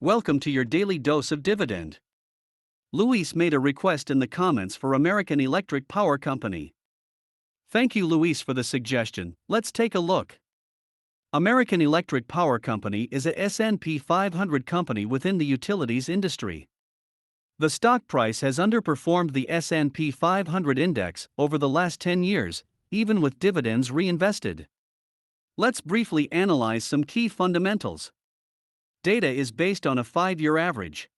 Welcome to your daily dose of dividend. Luis made a request in the comments for American Electric Power Company. Thank you, Luis, for the suggestion. Let's take a look. American Electric Power Company is a S&P 500 company within the utilities industry. The stock price has underperformed the S&P 500 index over the last 10 years, even with dividends reinvested. Let's briefly analyze some key fundamentals. Data is based on a 5-year average.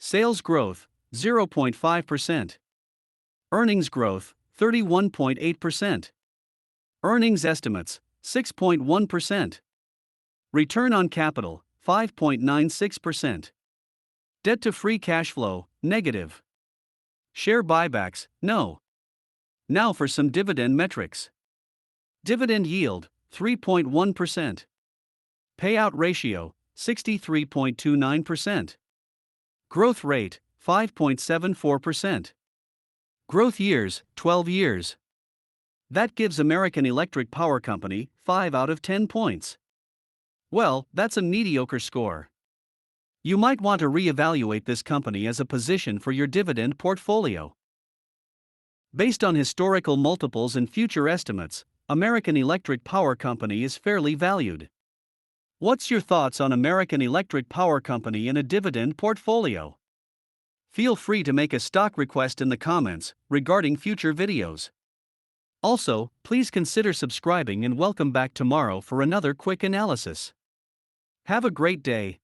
Sales growth, 0.5%. Earnings growth, 31.8%. Earnings estimates, 6.1%. Return on capital, 5.96%. Debt to free cash flow, negative. Share buybacks, no. Now for some dividend metrics. Dividend yield, 3.1%. Payout ratio, 63.29%. Growth rate, 5.74%. Growth years, 12 years. That gives American Electric Power Company 5 out of 10 points. Well, that's a mediocre score. You might want to reevaluate this company as a position for your dividend portfolio. Based on historical multiples and future estimates, American Electric Power Company is fairly valued. What's your thoughts on American Electric Power Company in a dividend portfolio? Feel free to make a stock request in the comments regarding future videos. Also, please consider subscribing and welcome back tomorrow for another quick analysis. Have a great day.